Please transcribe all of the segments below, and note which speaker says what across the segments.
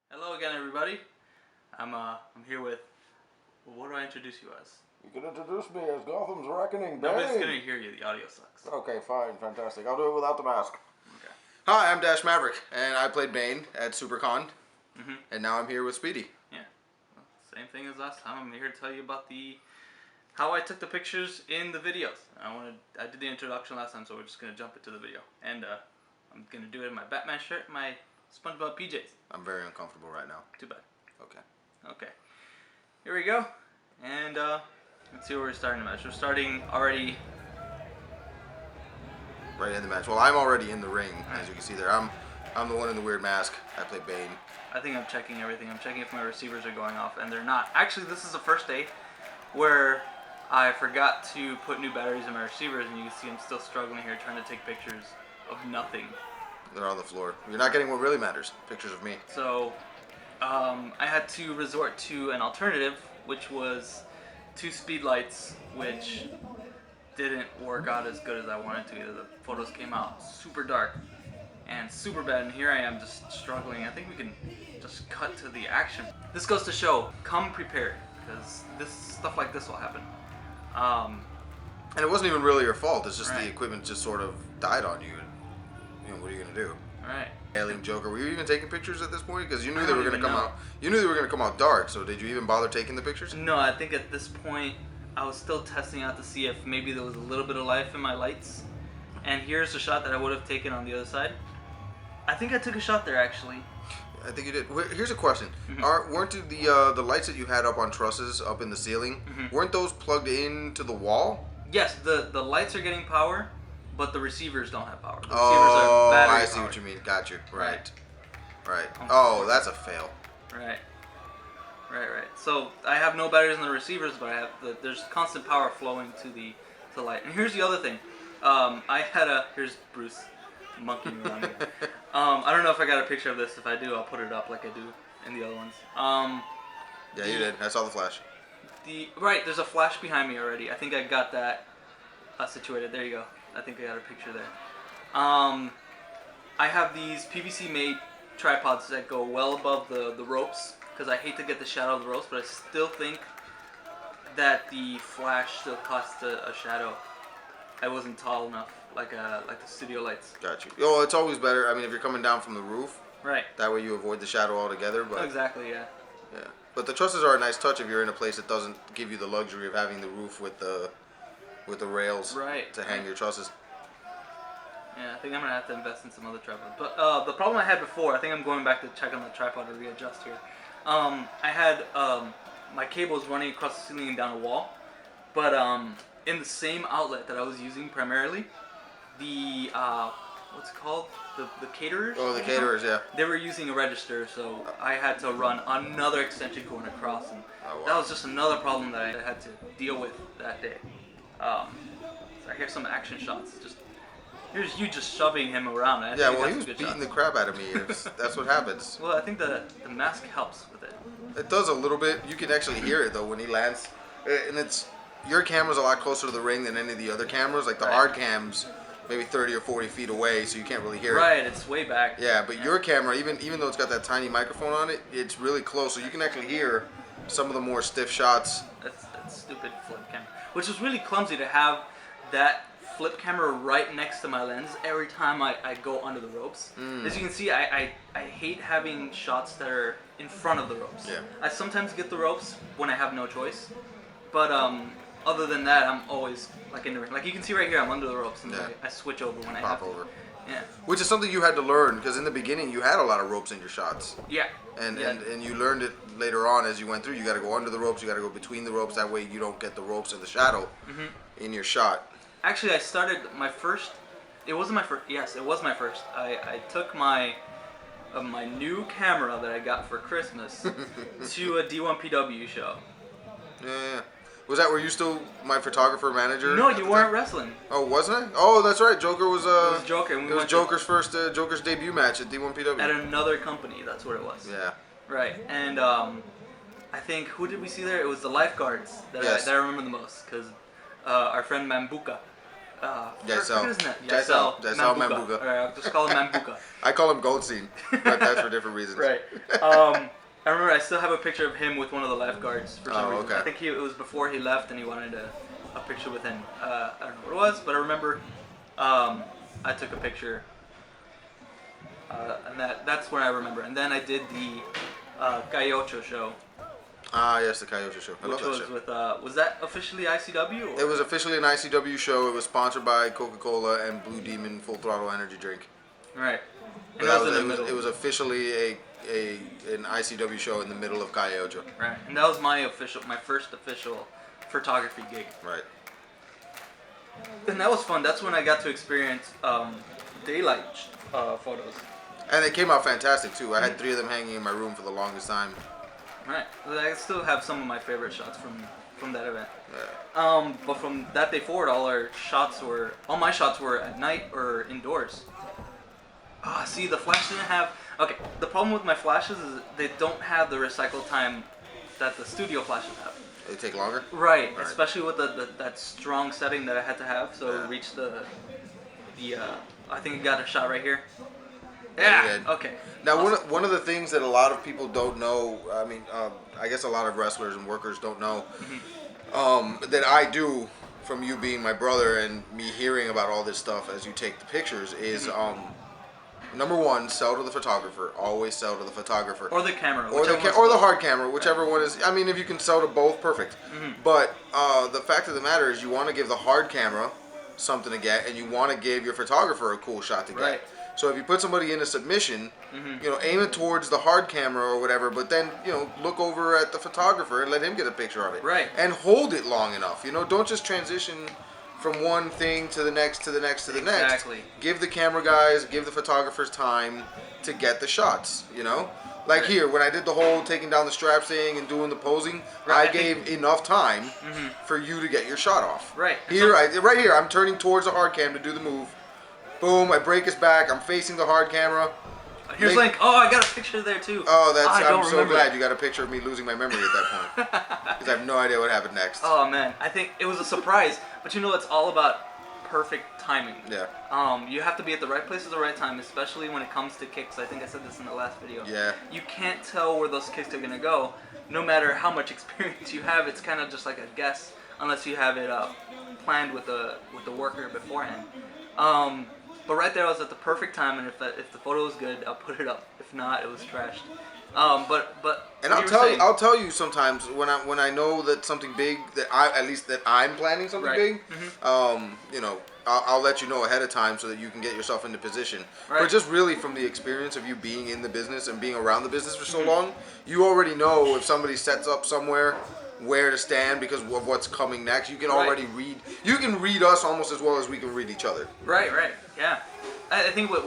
Speaker 1: Hello again, everybody. I'm here with. What do I introduce you as?
Speaker 2: You can introduce me as Gotham's Reckoning Bane.
Speaker 1: Nobody's gonna hear you. The audio sucks.
Speaker 2: Okay, fine, fantastic. I'll do it without the mask.
Speaker 1: Okay.
Speaker 2: Hi, I'm Maverick, and I played Bane at Supercon,
Speaker 1: Mhm.
Speaker 2: and now I'm here with Speedy.
Speaker 1: Yeah. Well, same thing as last time. I'm here to tell you about how I took the pictures in the videos. I did the introduction last time, so we're just gonna jump into the video, and I'm gonna do it in my Batman shirt, and my SpongeBob PJs.
Speaker 2: I'm very uncomfortable right now.
Speaker 1: Too bad.
Speaker 2: Okay.
Speaker 1: Okay. Here we go, and let's see where we're starting the match. We're starting already.
Speaker 2: Right in the match. Well, I'm already in the ring, as you can see there. I'm the one in the weird mask. I play Bane.
Speaker 1: I think I'm checking everything. I'm checking if my receivers are going off, and they're not. Actually, this is the first day where I forgot to put new batteries in my receivers, and you can see I'm still struggling here trying to take pictures of nothing.
Speaker 2: They're on the floor. You're not getting what really matters. Pictures of me.
Speaker 1: So I had to resort to an alternative, which was 2 speed lights, which didn't work out as good as I wanted to either. The photos came out super dark and super bad, and here I am just struggling. I think we can just cut to the action. This goes to show, come prepared, because stuff like this will happen.
Speaker 2: And it wasn't even really your fault. It's just
Speaker 1: Right.
Speaker 2: the equipment just sort of died on you. You know, what are you gonna do?
Speaker 1: Alright.
Speaker 2: Alien Joker. Were you even taking pictures at this point? Because you knew
Speaker 1: I
Speaker 2: they were
Speaker 1: don't
Speaker 2: gonna
Speaker 1: even
Speaker 2: come
Speaker 1: know.
Speaker 2: out. You knew they were gonna come out dark. So did you even bother taking the pictures?
Speaker 1: No, I think at this point I was still testing out to see if maybe there was a little bit of life in my lights. And here's a shot that I would have taken on the other side. I think I took a shot there actually.
Speaker 2: I think you did. Here's a question: weren't the lights that you had up on trusses up in the ceiling? Weren't those plugged into the wall?
Speaker 1: Yes, the lights are getting power, but the receivers don't have power. The receivers
Speaker 2: Oh,
Speaker 1: are battery
Speaker 2: I see
Speaker 1: powered.
Speaker 2: what you mean. Got you. Right. Right.
Speaker 1: Oh.
Speaker 2: Oh, that's a fail.
Speaker 1: Right. So I have no batteries in the receivers, but there's constant power flowing to the light. And here's the other thing. Here's Bruce monkeying around here. I don't know if I got a picture of this. If I do, I'll put it up like I do in the other ones.
Speaker 2: Yeah, you did. I saw the flash.
Speaker 1: There's a flash behind me already. I think I got that situated. There you go. I think I got a picture there. I have these PVC made tripods that go well above the ropes, because I hate to get the shadow of the ropes, but I still think that the flash still casts a shadow. I wasn't tall enough, like the studio lights.
Speaker 2: Got you. Oh, it's always better. I mean, if you're coming down from the roof,
Speaker 1: Right.
Speaker 2: that way you avoid the shadow altogether. But
Speaker 1: Exactly, yeah.
Speaker 2: yeah. But the trusses are a nice touch if you're in a place that doesn't give you the luxury of having the roof with the rails to hang your trusses.
Speaker 1: Yeah, I think I'm gonna have to invest in some other tripod. But the problem I had before, I think I'm going back to check on the tripod to readjust here. I had my cables running across the ceiling and down a wall, but in the same outlet that I was using primarily, the what's it called? The caterers?
Speaker 2: Oh, the caterers, yeah.
Speaker 1: They were using a register, so I had to run another extension going across, and
Speaker 2: Oh, wow.
Speaker 1: that was just another problem that I had to deal with that day. So I hear some action shots. Here's you just shoving him around. I
Speaker 2: Yeah,
Speaker 1: think
Speaker 2: well, he
Speaker 1: that's
Speaker 2: was
Speaker 1: a good
Speaker 2: beating
Speaker 1: shot.
Speaker 2: the crap out of me. That's what happens.
Speaker 1: Well, I think the mask helps with it.
Speaker 2: It does a little bit. You can actually hear it though when he lands, and your camera's a lot closer to the ring than any of the other cameras. Like the
Speaker 1: Right.
Speaker 2: hard cams, maybe 30 or 40 feet away, so you can't really hear it.
Speaker 1: Right, it's way back.
Speaker 2: Yeah, but your camera, even though it's got that tiny microphone on it, it's really close, so you can actually hear some of the more stiff shots.
Speaker 1: That's stupid flip camera. Which is really clumsy to have that flip camera right next to my lens every time I go under the ropes. As you can see, I hate having shots that are in front of the ropes.
Speaker 2: Yeah.
Speaker 1: I sometimes get the ropes when I have no choice, but other than that, I'm always like in the ring. Like you can see right here, I'm under the ropes, and
Speaker 2: Yeah.
Speaker 1: I switch over when I
Speaker 2: Pop
Speaker 1: have to.
Speaker 2: over.
Speaker 1: Yeah.
Speaker 2: Which is something you had to learn, because in the beginning you had a lot of ropes in your shots.
Speaker 1: Yeah.
Speaker 2: And
Speaker 1: Yeah.
Speaker 2: you learned it later on as you went through. You got to go under the ropes, you got to go between the ropes, that way you don't get the ropes in the shadow in your shot.
Speaker 1: Actually, I started my first. It wasn't my first. Yes, it was my first. I took my new camera that I got for Christmas to a D1PW show.
Speaker 2: Yeah. Was that where you still my photographer manager?
Speaker 1: No,
Speaker 2: at
Speaker 1: you
Speaker 2: the
Speaker 1: weren't
Speaker 2: time?
Speaker 1: wrestling.
Speaker 2: Oh, wasn't I? Oh, that's right. Joker was.
Speaker 1: It was Joker. And we
Speaker 2: It was
Speaker 1: went
Speaker 2: Joker's first Joker's debut match at D1PW.
Speaker 1: at another company. That's what it was.
Speaker 2: Yeah.
Speaker 1: Right. And I think who did we see there? It was the lifeguards that
Speaker 2: Yes.
Speaker 1: I remember the most, because our friend Mambuka
Speaker 2: Jaisal.
Speaker 1: Forget his name.
Speaker 2: Jaisal Mambuka.
Speaker 1: All right, I'll just call him Mambuka.
Speaker 2: I call him Goldstein, but that's for different reasons.
Speaker 1: Right. I remember I still have a picture of him with one of the lifeguards for some reason.
Speaker 2: Okay.
Speaker 1: I think it was before he left and he wanted a picture with him. I don't know what it was, but I remember I took a picture. And that's where I remember. And then I did the Cayocho show.
Speaker 2: Ah, yes, the Cayocho show. I
Speaker 1: Which
Speaker 2: love that
Speaker 1: was
Speaker 2: show.
Speaker 1: with, was that officially ICW? Or?
Speaker 2: It was officially an ICW show. It was sponsored by Coca-Cola and Blue Demon Full Throttle Energy Drink.
Speaker 1: Right. And
Speaker 2: But
Speaker 1: that was in the middle.
Speaker 2: it was officially an ICW show in the middle of Cayocho.
Speaker 1: Right. And that was my first official photography gig.
Speaker 2: Right.
Speaker 1: And that was fun. That's when I got to experience daylight photos.
Speaker 2: And they came out fantastic, too. I had 3 of them hanging in my room for the longest time.
Speaker 1: Right. I still have some of my favorite shots from that event.
Speaker 2: Yeah.
Speaker 1: But from that day forward, all my shots were at night or indoors. See, the flash didn't have. Okay, the problem with my flashes is they don't have the recycle time that the studio flashes have.
Speaker 2: They take longer?
Speaker 1: Right.
Speaker 2: Right.
Speaker 1: Especially with that strong setting that I had to have, so
Speaker 2: Yeah.
Speaker 1: it reached the I think it got a shot right here.
Speaker 2: Yeah, you
Speaker 1: Yeah.
Speaker 2: did.
Speaker 1: Okay.
Speaker 2: Now,
Speaker 1: Awesome.
Speaker 2: one of the things that a lot of people don't know, I mean, I guess a lot of wrestlers and workers don't know, that I do from you being my brother and me hearing about all this stuff as you take the pictures is, number one, sell to the photographer. Always sell to the photographer.
Speaker 1: Or the camera.
Speaker 2: Or the,
Speaker 1: whichever
Speaker 2: or
Speaker 1: one's
Speaker 2: the
Speaker 1: close.
Speaker 2: hard camera, whichever one is. I mean, if you can sell to both, perfect. But the fact of the matter is, you want to give the hard camera something to get, and you want to give your photographer a cool shot to get.
Speaker 1: Right.
Speaker 2: So if you put somebody in a submission, aim it towards the hard camera or whatever, but then look over at the photographer and let him get a picture of it.
Speaker 1: Right.
Speaker 2: And hold it long enough. Don't just transition from one thing to the next to the next to the next.
Speaker 1: Exactly.
Speaker 2: Give the camera guys, give the photographers time to get the shots. Like
Speaker 1: Right.
Speaker 2: here, when I did the whole taking down the straps thing and doing the posing,
Speaker 1: Right,
Speaker 2: I gave enough time for you to get your shot off.
Speaker 1: Right.
Speaker 2: Here, right here, I'm turning towards the hard cam to do the move. Boom! I break his back. I'm facing the hard camera.
Speaker 1: Here's Link. Oh, I got a picture there too.
Speaker 2: Oh, I'm so
Speaker 1: remember
Speaker 2: glad
Speaker 1: that.
Speaker 2: you got a picture of me losing my memory at that point because I have no idea what happened next.
Speaker 1: Oh man, I think it was a surprise. But it's all about perfect timing.
Speaker 2: Yeah.
Speaker 1: You have to be at the right place at the right time, especially when it comes to kicks. I think I said this in the last video.
Speaker 2: Yeah.
Speaker 1: You can't tell where those kicks are gonna go, no matter how much experience you have. It's kind of just like a guess, unless you have it planned with the worker beforehand. But right there, I was at the perfect time, and if the photo was good, I'll put it up. If not, it was trashed. But
Speaker 2: And I'll tell you sometimes when I know that something big that I'm planning something
Speaker 1: Right.
Speaker 2: big, I'll let you know ahead of time so that you can get yourself into position.
Speaker 1: Right.
Speaker 2: But just really from the experience of you being in the business and being around the business for so long, you already know if somebody sets up somewhere where to stand because of what's coming next. You can already read. You can read us almost as well as we can read each other.
Speaker 1: Right, yeah. I think what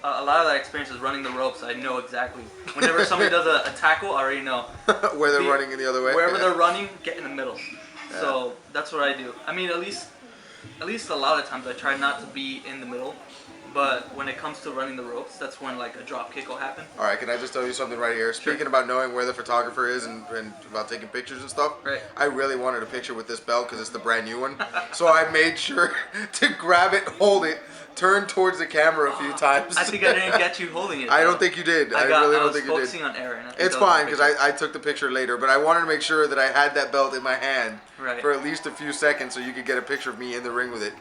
Speaker 1: a lot of that experience is running the ropes. I know exactly. Whenever somebody does a tackle, I already know.
Speaker 2: Where they're running in the other way.
Speaker 1: Wherever
Speaker 2: Yeah.
Speaker 1: they're running, get in the middle.
Speaker 2: Yeah.
Speaker 1: So that's what I do. I mean, at least a lot of times I try not to be in the middle. But when it comes to running the ropes, that's when like a drop kick will happen.
Speaker 2: All right, can I just tell you something right here? Speaking about knowing where the photographer is and about taking pictures and stuff,
Speaker 1: Right.
Speaker 2: I really wanted a picture with this belt because it's the brand new one. So I made sure to grab it, hold it, turn towards the camera a few times.
Speaker 1: I think I didn't get you holding it.
Speaker 2: I
Speaker 1: though.
Speaker 2: don't think you did. I
Speaker 1: I
Speaker 2: really don't
Speaker 1: was
Speaker 2: think you did.
Speaker 1: focusing on Aaron. I think
Speaker 2: It's
Speaker 1: that was
Speaker 2: fine
Speaker 1: the
Speaker 2: because
Speaker 1: picture.
Speaker 2: I took the picture later, but I wanted to make sure that I had that belt in my hand
Speaker 1: Right.
Speaker 2: for at least a few seconds so you could get a picture of me in the ring with it.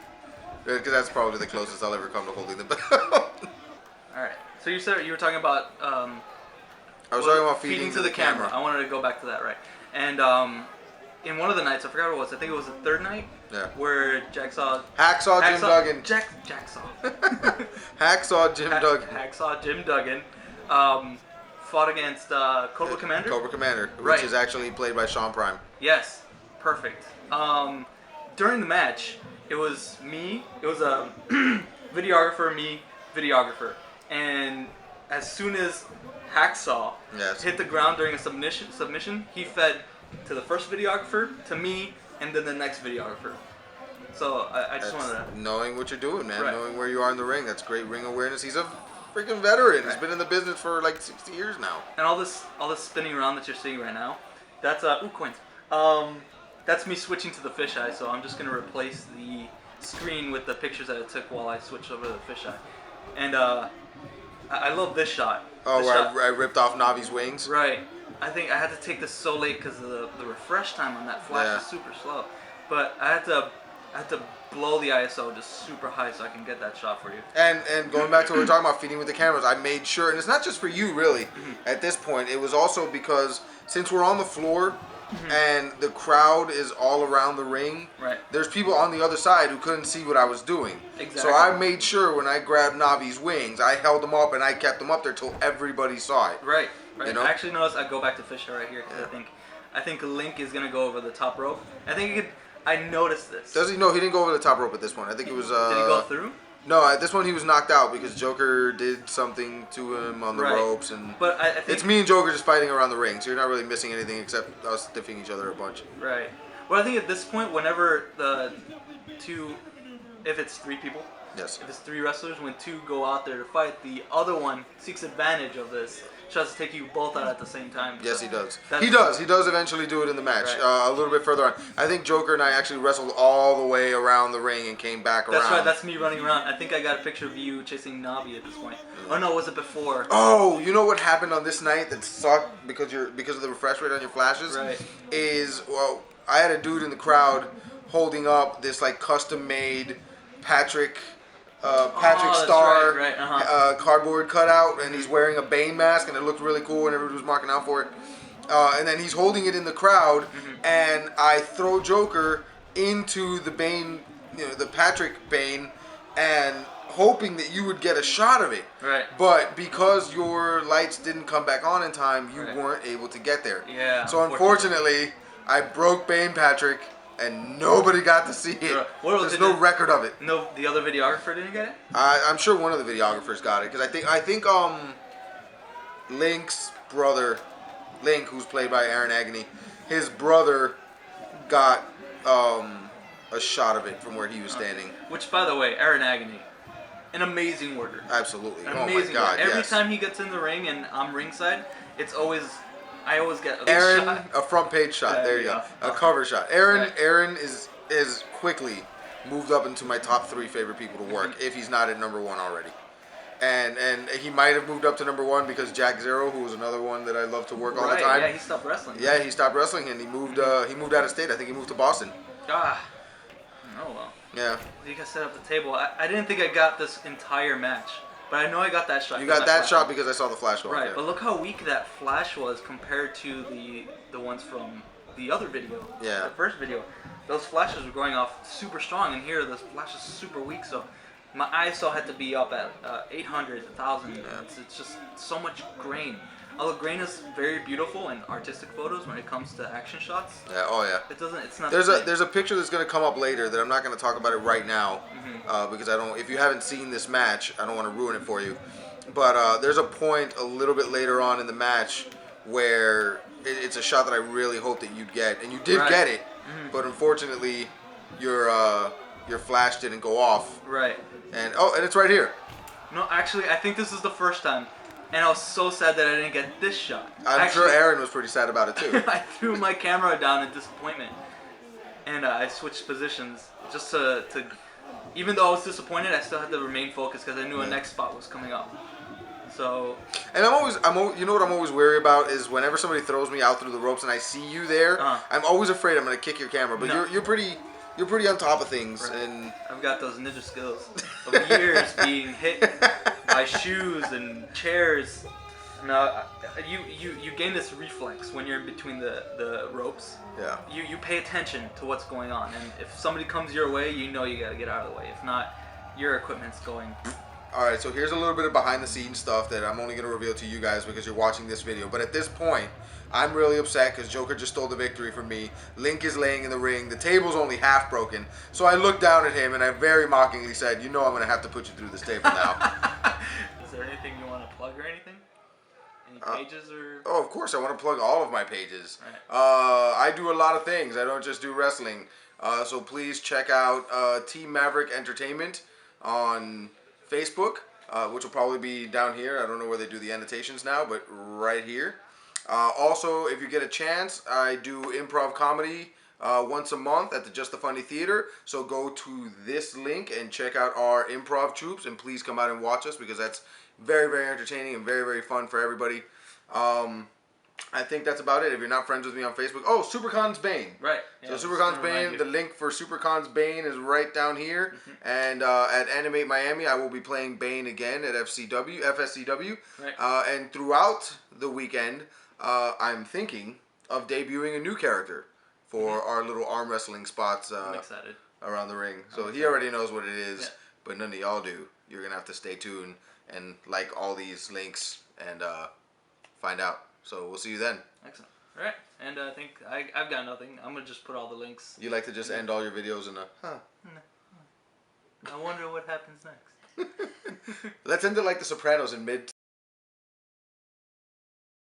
Speaker 2: Because that's probably the closest I'll ever come to holding the belt.
Speaker 1: All right. So you said you were talking about.
Speaker 2: I was talking about feeding
Speaker 1: to the camera. I wanted to go back to that, right? And in one of the nights, I forgot what it was. I think it was the third night.
Speaker 2: Yeah.
Speaker 1: Where Hacksaw
Speaker 2: Jim Duggan.
Speaker 1: Jacksaw.
Speaker 2: Hacksaw Jim Duggan.
Speaker 1: Hacksaw Jim Duggan fought against Cobra Commander.
Speaker 2: Cobra Commander, which
Speaker 1: Right.
Speaker 2: is actually played by Sean Prime.
Speaker 1: Yes, perfect. During the match, it was me. It was a videographer, me, videographer, and as soon as Hacksaw
Speaker 2: Yes.
Speaker 1: hit the ground during a submission, he fed to the first videographer, to me, and then the next videographer. So I just
Speaker 2: That's
Speaker 1: wanted to.
Speaker 2: knowing what you're doing, man.
Speaker 1: Right.
Speaker 2: Knowing where you are in the ring. That's great ring awareness. He's a freaking veteran. He's
Speaker 1: Right.
Speaker 2: been in the business for like 60 years now.
Speaker 1: And all this spinning around that you're seeing right now, that's coins. That's me switching to the fisheye. So I'm just gonna replace the screen with the pictures that it took while I switched over to the fisheye. And I love this shot.
Speaker 2: Oh,
Speaker 1: This
Speaker 2: where
Speaker 1: shot.
Speaker 2: I ripped off Navi's wings.
Speaker 1: Right. I think I had to take this so late because the refresh time on that flash is super slow. But I had to blow the ISO just super high so I can get that shot for you.
Speaker 2: And going back to what we were talking about, feeding with the cameras, I made sure, and it's not just for you really. At this point, it was also because since we're on the floor and the crowd is all around the ring,
Speaker 1: Right.
Speaker 2: there's people on the other side who couldn't see what I was doing.
Speaker 1: Exactly.
Speaker 2: So I made sure when I grabbed Navi's wings, I held them up and I kept them up there till everybody saw it.
Speaker 1: Right. Right.
Speaker 2: You know?
Speaker 1: I actually noticed I go back to fisheye right here because I think Link is gonna go over the top rope. I think he could. I noticed this.
Speaker 2: Does he? No, he didn't go over the top rope at this one. I think it was.
Speaker 1: Did he go through?
Speaker 2: No, at this one he was knocked out because Joker did something to him on the ropes, and
Speaker 1: But I think
Speaker 2: it's me and Joker just fighting around the ring, so you're not really missing anything except us stiffing each other a bunch.
Speaker 1: Right. Well, I think at this point, whenever the two, if it's three people,
Speaker 2: Yes.
Speaker 1: if it's three wrestlers, when two go out there to fight, the other one seeks advantage of this, tries to take you both out at the same time.
Speaker 2: Yes,
Speaker 1: So
Speaker 2: he does.
Speaker 1: that's-
Speaker 2: He does eventually do it in the match.
Speaker 1: Right.
Speaker 2: A little bit further on. I think Joker and I actually wrestled all the way around the ring and came back around.
Speaker 1: That's right. That's me running around. I think I got a picture of you chasing Navi at this point. Oh no, was it before?
Speaker 2: Oh, you know what happened on this night that sucked because of the refresh rate on your flashes?
Speaker 1: Right.
Speaker 2: Is, well, I had a dude in the crowd holding up this like custom made Patrick
Speaker 1: that's
Speaker 2: Star
Speaker 1: right, right,
Speaker 2: cardboard cutout, and he's wearing a Bane mask, and it looked really cool, and everybody was marking out for it. And then he's holding it in the crowd, and I throw Joker into the Bane, the Patrick Bane, and hoping that you would get a shot of it.
Speaker 1: Right.
Speaker 2: But because your lights didn't come back on in time, you
Speaker 1: Right.
Speaker 2: weren't able to get there.
Speaker 1: Yeah.
Speaker 2: So unfortunately, I broke Bane Patrick, and nobody got to see it.
Speaker 1: Right. What was
Speaker 2: There's
Speaker 1: it?
Speaker 2: no record of it.
Speaker 1: No, the other videographer didn't get it.
Speaker 2: I'm sure one of the videographers got it because I think Link's brother, Link, who's played by Aaron Agnew, his brother got a shot of it from where he was standing.
Speaker 1: Which, by the way, Aaron Agnew, an amazing worker.
Speaker 2: Absolutely.
Speaker 1: An
Speaker 2: Oh my
Speaker 1: amazing
Speaker 2: God!
Speaker 1: worker. Every
Speaker 2: Yes.
Speaker 1: time he gets in the ring and I'm ringside, I always get a
Speaker 2: Aaron,
Speaker 1: shot.
Speaker 2: a front page shot.
Speaker 1: Yeah,
Speaker 2: There you go.
Speaker 1: yeah.
Speaker 2: A
Speaker 1: Awesome.
Speaker 2: cover shot. Aaron
Speaker 1: Right.
Speaker 2: Aaron is quickly moved up into my top 3 favorite people to work if he's not at number 1 already. And he might have moved up to number 1 because Jack Zero, who was another one that I love to work all the time.
Speaker 1: Yeah, he stopped wrestling.
Speaker 2: Yeah, he stopped wrestling and he moved out of state. I think he moved to Boston.
Speaker 1: Ah. Oh well.
Speaker 2: Yeah.
Speaker 1: You guys set up the table. I didn't think I got this entire match, but I know I got that shot.
Speaker 2: You
Speaker 1: 'cause
Speaker 2: got that
Speaker 1: flash.
Speaker 2: shot because I saw the flash go off,
Speaker 1: Right,
Speaker 2: yeah.
Speaker 1: but look how weak that flash was compared to the ones from the other video.
Speaker 2: Yeah.
Speaker 1: The first video. Those flashes were going off super strong, and here the flash is super weak. So my ISO had to be up at 800, 1,000.
Speaker 2: Yeah.
Speaker 1: It's just so much grain. Although grain is very beautiful in artistic photos, when it comes to action shots,
Speaker 2: Yeah, oh yeah.
Speaker 1: it doesn't. It's not.
Speaker 2: There's
Speaker 1: the
Speaker 2: a
Speaker 1: same.
Speaker 2: there's a picture that's gonna come up later that I'm not gonna talk about it right now because I don't. If you haven't seen this match, I don't want to ruin it for you. But there's a point a little bit later on in the match where it's a shot that I really hope that you'd get, and you did
Speaker 1: Right.
Speaker 2: get it, but unfortunately your flash didn't go off.
Speaker 1: Right.
Speaker 2: And it's right here.
Speaker 1: No, actually, I think this is the first time, and I was so sad that I didn't get this shot.
Speaker 2: I'm sure Aaron was pretty sad about it too.
Speaker 1: I threw my camera down in disappointment, and I switched positions just to. Even though I was disappointed, I still had to remain focused because I knew a next spot was coming up. So.
Speaker 2: And you know what I'm always wary about is whenever somebody throws me out through the ropes and I see you there, I'm always afraid I'm gonna kick your camera. But
Speaker 1: No.
Speaker 2: you're pretty on top of things,
Speaker 1: Right.
Speaker 2: and
Speaker 1: I've got those ninja skills of years being hit by shoes and chairs. Now, you gain this reflex when you're in between the ropes.
Speaker 2: yeah.
Speaker 1: You pay attention to what's going on, and if somebody comes your way, you know you gotta get out of the way. If not, your equipment's going.
Speaker 2: All right, so here's a little bit of behind the scenes stuff that I'm only gonna reveal to you guys because you're watching this video. But at this point, I'm really upset because Joker just stole the victory from me. Link is laying in the ring. The table's only half broken. So I looked down at him and I very mockingly said, "You know I'm gonna have to put you through this table now."
Speaker 1: Is there anything you want to plug or anything? Any pages or?
Speaker 2: Oh, of course, I want to plug all of my pages.
Speaker 1: Right.
Speaker 2: I do a lot of things. I don't just do wrestling. So please check out Team Maverick Entertainment on Facebook, which will probably be down here. I don't know where they do the annotations now, but right here. Also, if you get a chance, I do improv comedy once a month at the Just the Funny Theater. So go to this link and check out our improv troops, and please come out and watch us because that's very, very entertaining and very, very fun for everybody. I think that's about it. If you're not friends with me on Facebook, Supercon's Bane.
Speaker 1: Right. Yeah,
Speaker 2: So Supercon's Bane, the link for Supercon's Bane is right down here. And at Animate Miami, I will be playing Bane again at FSCW.
Speaker 1: Right.
Speaker 2: And throughout the weekend, I'm thinking of debuting a new character for our little arm wrestling spots
Speaker 1: I'm excited.
Speaker 2: around the ring. So he already knows what it is, but none of y'all do. You're going to have to stay tuned and like all these links and find out. So we'll see you then.
Speaker 1: Excellent. All right. And I think I've got nothing. I'm going to just put all the links.
Speaker 2: You like to just end all your videos in a, huh?
Speaker 1: I wonder what happens next.
Speaker 2: Let's end it like The Sopranos in mid